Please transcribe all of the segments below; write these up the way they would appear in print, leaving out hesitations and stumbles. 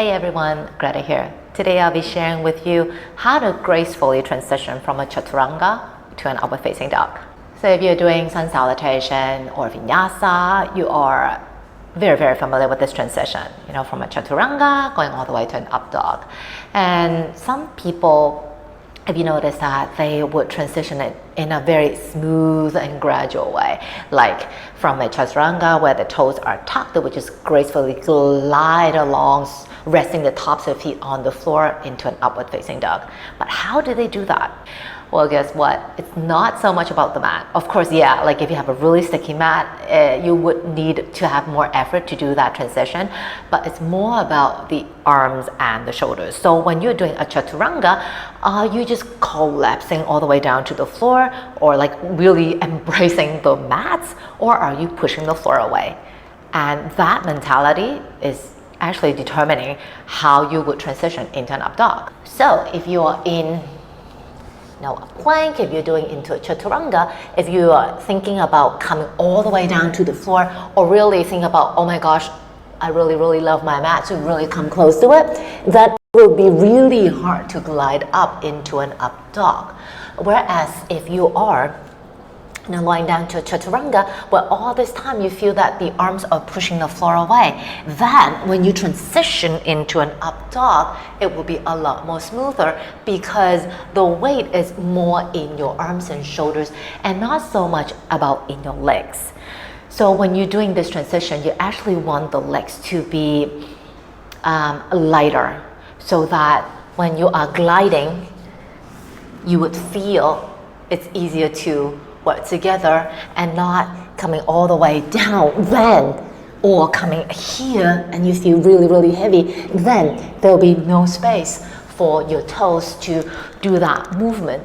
Hey everyone, Greta here. Today I'll be sharing with you how to gracefully transition from a chaturanga to an upward facing dog. So if you're doing sun salutation or vinyasa, you are very familiar with this transition, from a chaturanga going all the way to an up dog. And some people, if you notice that, they would transition it in a very smooth and gradual way, like from a chaturanga where the toes are tucked, they would just gracefully glide along, resting the tops of the feet on the floor into an upward facing dog. But how do they do that? Well, guess what? It's not so much about the mat. Of course, yeah, like if you have a really sticky mat, you would need to have more effort to do that transition, but it's more about the arms and the shoulders. So when you're doing a chaturanga, are you just collapsing all the way down to the floor, or like really embracing the mats, or are you pushing the floor away? And that mentality is actually determining how you would transition into an up dog. So if you are in a plank, if you're doing into a chaturanga, if you are thinking about coming all the way down to the floor, or really think about, oh my gosh, I really love my mat, to really come close to it, that will be really hard to glide up into an up dog. Whereas if you are lying down to a chaturanga, where all this time you feel that the arms are pushing the floor away, then when you transition into an up dog, it will be a lot more smoother because the weight is more in your arms and shoulders and not so much about in your legs. So when you're doing this transition, you actually want the legs to be lighter, so that when you are gliding, you would feel it's easier to work together and not coming all the way down then, or coming here and you feel really heavy, then there'll be no space for your toes to do that movement.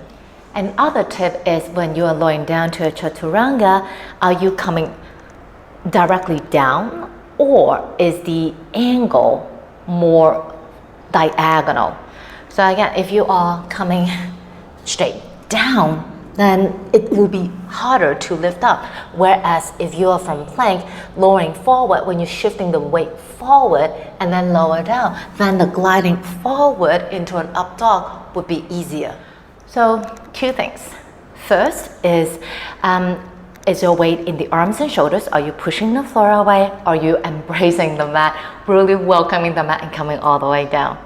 And other tip is when you are lying down to a chaturanga, are you coming directly down, or is the angle more diagonal? So again, if you are coming straight down, then it will be harder to lift up. Whereas if you are from plank, lowering forward, when you're shifting the weight forward and then lower down, then the gliding forward into an up dog would be easier. So two things. First is your weight in the arms and shoulders? Are you pushing the floor away? Are you embracing the mat, really welcoming the mat and coming all the way down?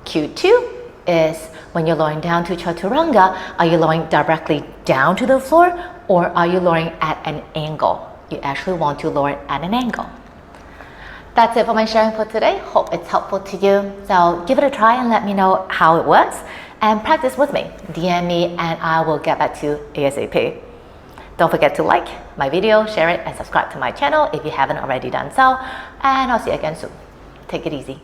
Q2 is when you're lowering down to chaturanga, are you lowering directly down to the floor, or are you lowering at an angle? You actually want to lower it at an angle. That's it for my sharing for today. Hope it's helpful to you. So give it a try and let me know how it works, and practice with me. DM me and I will get back to you ASAP. Don't forget to like my video, share it, and subscribe to my channel if you haven't already done so. And I'll see you again soon. Take it easy.